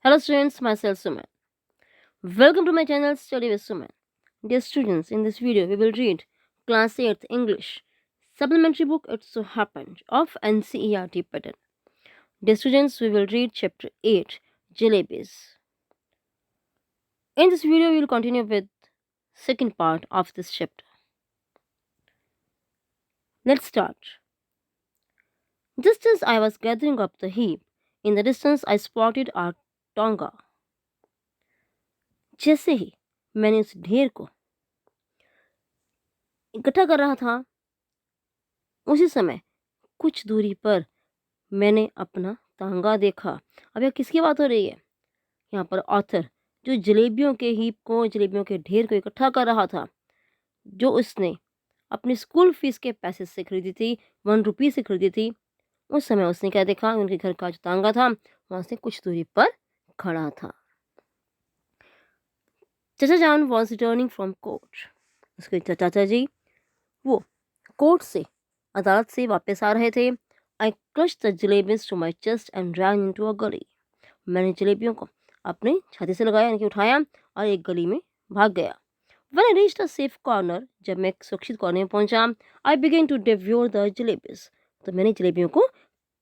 Hello students, myself Suman. Welcome to my channel Study with Suman. Dear students, in this video we will read Class 8th English Supplementary Book It So Happened of NCERT pattern. Dear students, we will read Chapter 8 Jalebis. In this video we will continue with second part of this chapter. Let's start. Just as I was gathering up the heap, in the distance I spotted our Tonga. जैसे ही मैंने उस ढेर को इकट्ठा कर रहा था, उसी समय कुछ दूरी पर मैंने अपना तांगा देखा। अब यह किसकी बात हो रही है? यहाँ पर ऑथर जो जलेबियों के हीप को, जलेबियों के ढेर को इकट्ठा कर रहा था, जो उसने अपनी स्कूल फीस के पैसे से खरीदी थी, 1 रुपये से खरीदी थी, उस समय उसने क्या देखा? उनके घर का जो तांगा था वहाँ से कुछ दूरी पर खड़ा था। चाचा जान वॉज रिटर्निंग फ्रॉम कोर्ट। उसके चाचा जी वो कोर्ट से, अदालत से वापस आ रहे थे। I crushed the jalebis to my chest and ran into a gully. मैंने जलेबियों को अपने छाती से लगाया, यानी कि उठाया, और एक गली में भाग गया। When I reached a safe corner, जब मैं एक सुरक्षित कोने में पहुंचा, I began to devour the jalebis. तो मैंने जलेबियों को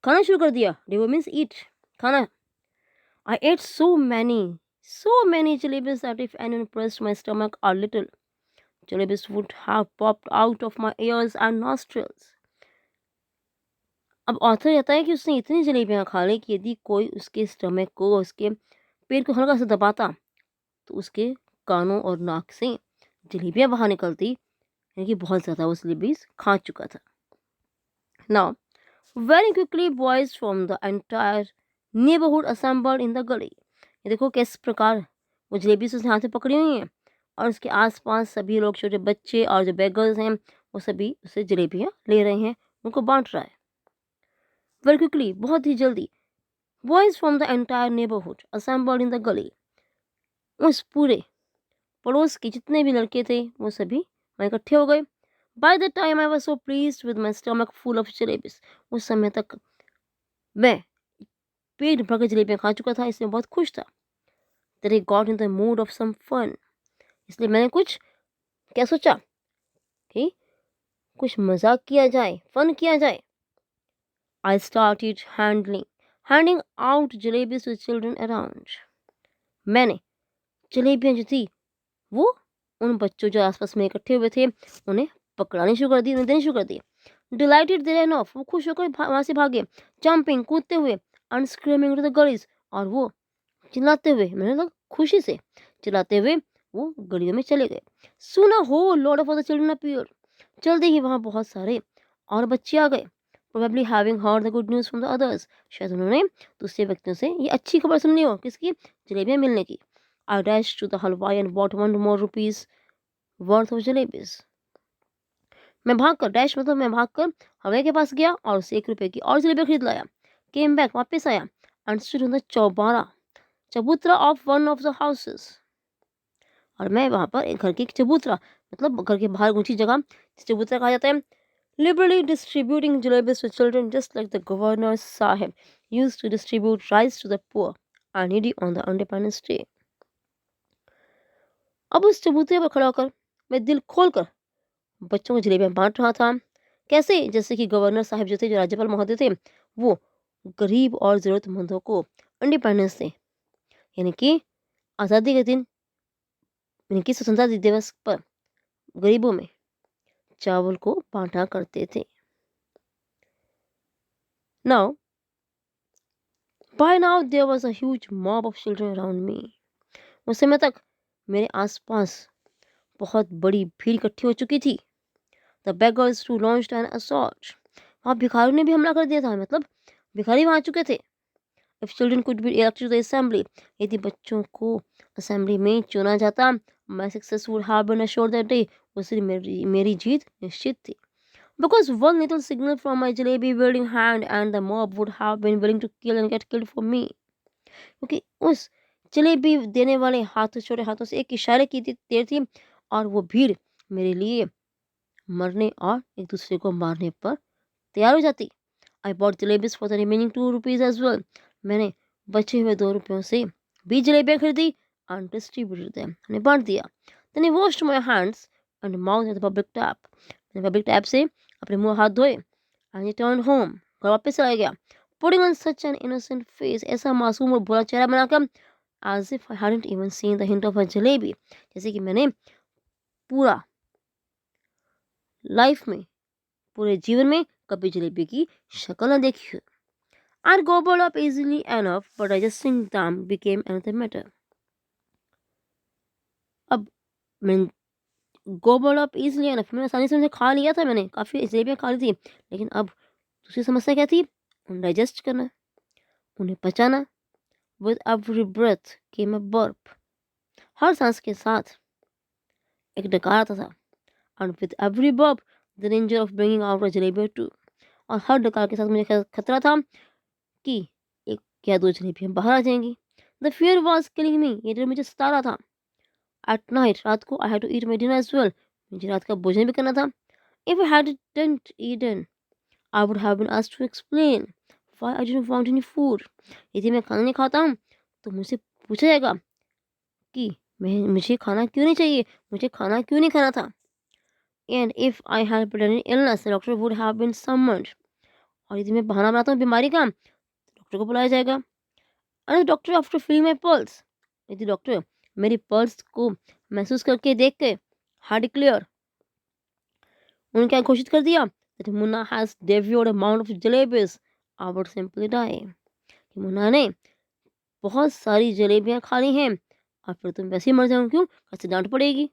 खाना शुरू कर दिया। Devour means eat, खाना। I ate so many jalebis that if anyone pressed my stomach a little, jalebis would have popped out of my ears and nostrils. अब author कहता है कि उसने इतनी जलेबियां खा ली कि यदि कोई उसके स्टमक को, उसके पेट को हल्का सा दबाता, तो उसके कानों और नाक से जलेबियां बाहर निकलती, यानी कि बहुत ज़्यादा वो जलेबीज खा चुका था। Now very quickly boys from the entire neighbourhood assembled in the गली। ये देखो किस प्रकार वो जलेबी उसने हाथ में पकड़ी हुई हैं, और उसके आसपास सभी लोग, छोटे बच्चे और जो बेगर्स हैं, वो सभी उससे जलेबियां ले रहे हैं, उनको बांट रहा है। वेरी क्विकली, बहुत ही जल्दी, boys from the entire neighbourhood assembled in the गली। उस पूरे पड़ोस के जितने भी लड़के थे वो सभी वहाँ इकट्ठे हो गए। By the time I was so pleased with my stomach full of jalebis. उस समय तक मैं पेट भर के जलेबियां खा चुका था, इसमें बहुत खुश था। That I got in the mood of some fun, इसलिए मैंने कुछ क्या सोचा कि कुछ मजाक किया जाए, फन किया जाए। I started handing out jalebis to children around. मैंने जलेबियां जो थी वो उन बच्चों जो आसपास में इकट्ठे हुए थे उन्हें पकड़ानी शुरू कर दी, उन्हें देनी शुरू कर दी। Delighted they ran off, वो खुश होकर वहां से भागे। Jumping, कूदते हुए, and screaming into the gullies, और वो चिल्लाते हुए, मैंने लगा खुशी से चिल्लाते हुए वो गलियों में चले गए। Soon a whole lot of other children appeared. जल्दी ही वहाँ बहुत सारे और बच्चे आ गए। Probably having heard the good news from the others. शायद उन्होंने दूसरे व्यक्तियों से ये अच्छी खबर सुननी हो, किसकी? जलेबियां मिलने की। I dashed to the halwai and bought 1 more rupees worth of jalebis. मैं भागकर, डैश मतलब मैं भागकर हलवाई के पास गया और उसे 1 रुपए की और जलेबियां खरीद लाया। Came back, वापस आया, and stood on the चबूतरा of one of the houses. और मैं वहां पर एक घर की चबूतरा, मतलब घर के बाहर ऊंची जगह चबूतरा कहा जाता है, liberally distributing jalebis to children just like the governor sahib used to distribute rice to the poor and needy on the Independence Day. अब उस चबूतरे पर खड़ा होकर मैं दिल खोलकर बच्चों को जलेबियां बांट रहा था। कैसे? जैसे कि गवर्नर साहब जो थे, जो राज्यपाल महोदय थे, वो गरीब और जरूरतमंदों को इंडिपेंडेंस डे, यानी कि आज़ादी के दिन, यानी कि स्वतंत्रता दिवस पर गरीबों में चावल को बांटा करते थे। Now, by now there was a huge mob of children around me. उस समय तक मेरे आसपास बहुत बड़ी भीड़ इकट्ठी हो चुकी थी। The beggars too launched an assault. वहाँ भिखारियों ने भी हमला कर दिया था, मतलब भिखारी वहाँ आ चुके थे। If children could be elected to the assembly, यदि बच्चों को असेंबली में चुना जाता, my success would have been assured that day. उस दिन मेरी जीत निश्चित थी। Because one little signal from my jalebi wielding hand and the mob would have been willing to kill and get killed for me. क्योंकि उस जलेबी देने वाले हाथों, छोटे हाथों से एक इशारे की देर थी, और वो भीड़ मेरे लिए मरने और एक दूसरे को मारने पर तैयार हो जाती। I bought jalebis for the remaining 2 rupees as well. मैंने बचे हुए 2 रुपयों से 20 जलेबियाँ खरीदी and distributed them. मैंने बांट दिया. Then I washed my hands and mouth at the public tap. मैंने पब्लिक टैप से अपने मुंह हाथ धोए and returned home. घर वापस चला गया. Putting on such an innocent face, ऐसा मासूम और भोला चेहरा बनाकर, as if I hadn't even seen the hint of a jalebi, जैसे कि मैंने पूरा लाइफ में, पूरे जीवन में कभी जलेबी की शक्ल न देखी हो. I gobbled up easily enough, but digesting them became another matter. अब मैं gobbled up easily enough, मैंने आसानी से उसे खा लिया था, मैंने काफ़ी जलेबियाँ खा ली थी, लेकिन अब दूसरी समस्या क्या थी? उन्हें डाइजेस्ट करना, उन्हें पचाना. With every breath came a burp. हर सांस के साथ एक डकार आता था. And with every burp, the danger of bringing out a jalebi or two. और हर डकार के साथ मुझे खतरा था कि एक या दो जलेबियाँ बाहर आ जाएंगी. The fear was killing me. ये डर मुझे सता रहा था. At night, रात को I had to eat my dinner as well. मुझे रात का भोजन भी करना था. If I hadn't eaten, I would have been asked to explain why I didn't want any food. यदि मैं खाना नहीं खाता हूँ तो मुझसे पूछा जाएगा कि मुझे खाना क्यों नहीं चाहिए, मुझे खाना क्यों नहीं खाना था. And if I had pretended illness, the doctor would have been summoned. और यदि मैं बहाना बनाता हूँ बीमारी का, डॉक्टर को बुलाया जाएगा. And the doctor, after feeling my pulse, यदि डॉक्टर मेरी पल्स को महसूस करके देख के had declared, उन्होंने क्या घोषित कर दिया that Munna has devoured amount of jalebis, I would simply die. कि मुन्ना ने बहुत सारी जलेबियां खा ली हैं और फिर तुम वैसे ही मर जाओ. क्यों? कैसे डांट पड़ेगी.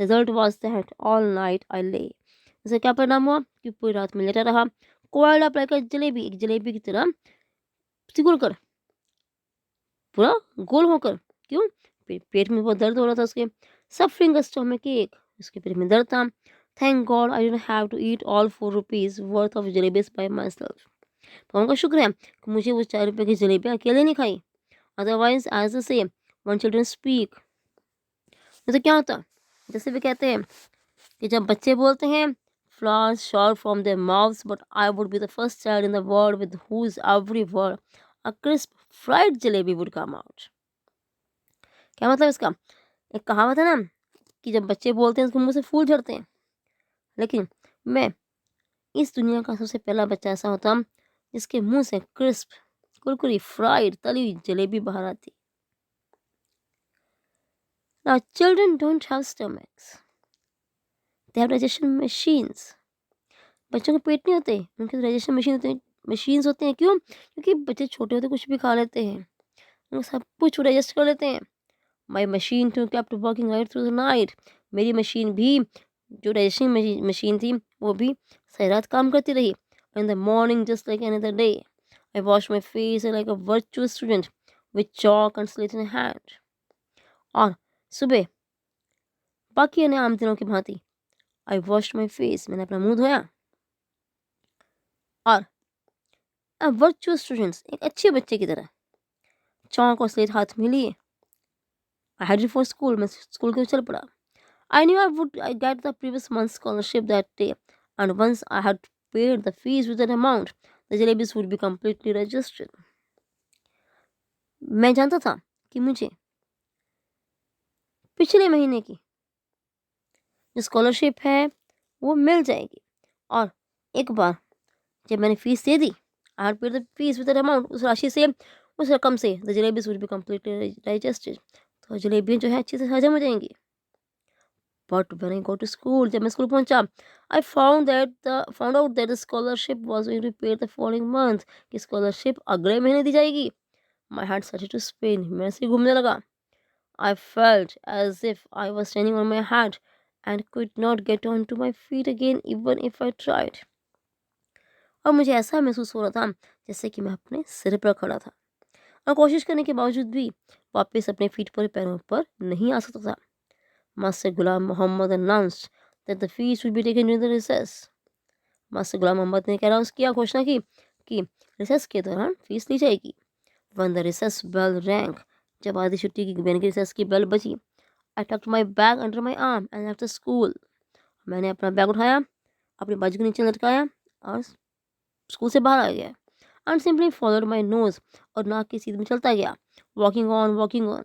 Result was that all night I ले. इसका क्या परिणाम हुआ कि पूरी रात में लेटा रहा, कोयला अप्लाई कर जलेबी, एक जलेबी की तरह सिकुड़ कर, पूरा गोल होकर. क्यों? पेट में बहुत दर्द हो रहा था उसके. सफरिंग अ स्टमक एक, उसके पेट में दर्द था. Thank God I didn't have to eat all 4 rupees worth of jalebis by myself. भगवान का शुक्र है कि मुझे वो 4 रुपये की जलेबियाँ अकेले नहीं खाई. अदरवाइज एज अ से वन चिल्ड्रन स्पीक, तो क्या होता, जैसे भी कहते हैं कि जब बच्चे बोलते हैं flowers shower from their mouths, but I would be the first child in the world with whose every word a crisp fried jalebi would come out. क्या मतलब इसका? एक कहावत है ना कि जब बच्चे बोलते हैं उसके मुंह से फूल झड़ते हैं, लेकिन मैं इस दुनिया का सबसे पहला बच्चा ऐसा होता जिसके मुंह से क्रिस्प कुरकुरी फ्राइड तली हुई जलेबी बाहर आती. Now children don't have stomachs. They have digestion machines. बच्चों के पेट नहीं होते, उनके डाइजेशन मशीन्स होते हैं. क्यों? क्योंकि बच्चे छोटे होते कुछ भी खा लेते हैं, उनको सब कुछ डाइजेस्ट कर लेते हैं. My machine too kept working right through the night. मेरी मशीन भी, जो डाइजेशन मशीन थी, वो भी सारी रात काम करती रही. In the morning just like any other day I wash my face like a virtuous student with chalk and slate in hand. और सुबह बाकी अन्य आम दिनों की भांति आई वॉश माई फेस, मैंने अपना मुंह धोया और वर्चुअस स्टूडेंट्स, एक अच्छे बच्चे की तरह, चौक और स्लेट हाथ में लिए. आई हैड फॉर स्कूल, मैं स्कूल के चल पड़ा. I knew I get the previous month scholarship that day, and once I had paid the fees with that amount the jalebis would be completely registered. मैं जानता था कि मुझे पिछले महीने की जो स्कॉलरशिप है वो मिल जाएगी. और एक बार जब मैंने फीस दे दी, I had paid the fees with that amount, उस राशि से, उस रकम से the jalebis would be completely digested. तो जलेबियाँ जो है अच्छे से हजम हो जाएंगी. But when I go to school, जब मैं स्कूल पहुंचा, I found out that the scholarship was going to pay the following month, कि स्कॉलरशिप अगले महीने दी जाएगी. My heart started to spin, मैं ऐसे घूमने लगा. I felt as if I was standing on my head and could not get onto my feet again even if I tried. और मुझे ऐसा महसूस हो रहा था जैसे कि मैं अपने सिर पर खड़ा था और कोशिश करने के बावजूद भी वापस अपने फीट पर पैरों पर नहीं आ सकता था. Master Ghulam Mohammad announced that the fees would be taken during the recess. Master Ghulam Mohammad ने अनाउंस किया, घोषणा की कि रिसेस के दौरान फीस ली जाएगी. When the recess bell rang, जब आधी छुट्टी की यानी कि रिसेस की बेल बजी, I tucked my bag under my arm and left the school. मैंने अपना बैग उठाया, अपनी बाजू के नीचे लटकाया और स्कूल से बाहर आ गया. And simply followed my nose और नाक की सीध में चलता गया. Walking on, walking on.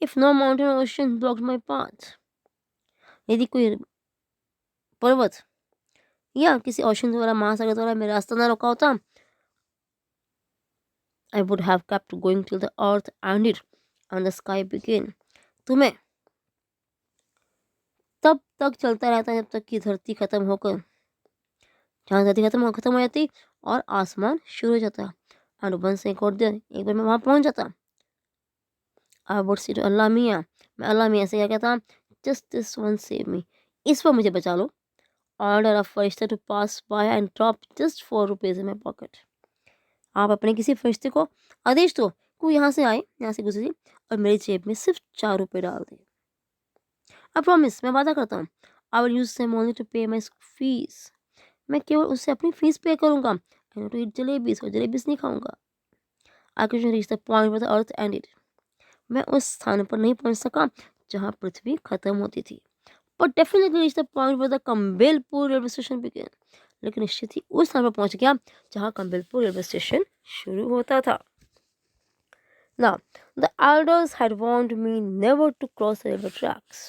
If no mountain ocean blocked my path, यदि कोई पर्वत या किसी ओशन द्वारा, महासागर द्वारा मेरा रास्ता ना रोका होता, I would have kept going till the earth ended and the sky began. तो मैं तब तक चलता रहता जब तक कि धरती खत्म होकर, जहाँ धरती खत्म हो जाती और आसमान शुरू हो जाता. एंड वंस एक और दिन, एक बार मैं वहाँ पहुँच जाता. आई वुड से अल्लाह मियाँ, मैं अल्लाह मियाँ से क्या कहता, just this one save me, इस पर मुझे बचा लो. ऑर्डर ऑफ फरिश्ता to pass by and drop just 4 rupees in my pocket. आप अपने किसी फरिश्ते को आदेश दो कि वो यहाँ से आए, यहाँ से गुजरे और मेरी जेब में सिर्फ 4 रुपये डाल दे. आई प्रॉमिस, मैं वादा करता हूँ. I will use them only to pay my fees, मैं केवल उससे अपनी फीस पे करूँगा. I not to eat jalebis, और जलेबीज नहीं खाऊंगा. I can reach the point where the earth ended, मैं उस स्थान पर नहीं पहुंच सका जहाँ पृथ्वी खत्म होती थी. But definitely reach the point where the Campbellpur railway station began, लेकिन निश्चित ही उस स्थान पर पहुंच गया जहाँ कंबेलपुर रेलवे स्टेशन शुरू होता था. Now, the elders had warned me never to cross the railway tracks.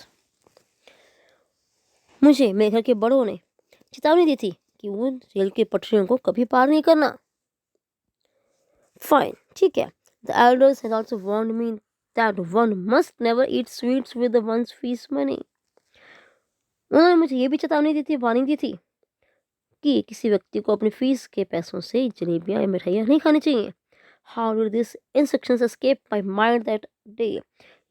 मुझे मेरे घर के बड़ों ने चेतावनी दी थी कि वो रेल की पटरियों को कभी पार नहीं करना. Fine, ठीक है. The elders had also warned me that one must never eat sweets with the one's fees money. उन्होंने मुझे ये भी चेतावनी दी थी, वार्निंग दी थी कि किसी व्यक्ति को अपनी फीस के पैसों से जलेबियां या मिठाइयाँ नहीं खानी चाहिए. How did these instructions escape my mind that day?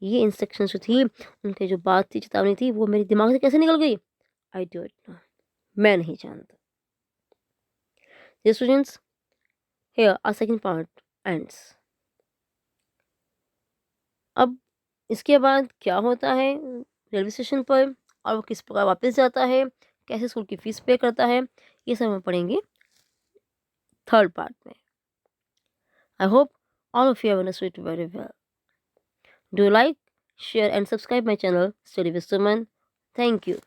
ये इंस्ट्रक्शंस जो थी, उनके जो बात थी, चेतावनी थी, वो मेरे दिमाग से कैसे निकल गई? I don't know. मैं नहीं जानता. Dear students, here our second part ends. अब इसके बाद क्या होता है रेलवे स्टेशन पर, और वो किस प्रकार वापस जाता है, कैसे स्कूल की फीस पे करता है, ये सब हम पढ़ेंगे थर्ड पार्ट में. I hope all of you have understood it very well. Do like, share and subscribe my channel Study with Suman. Thank you.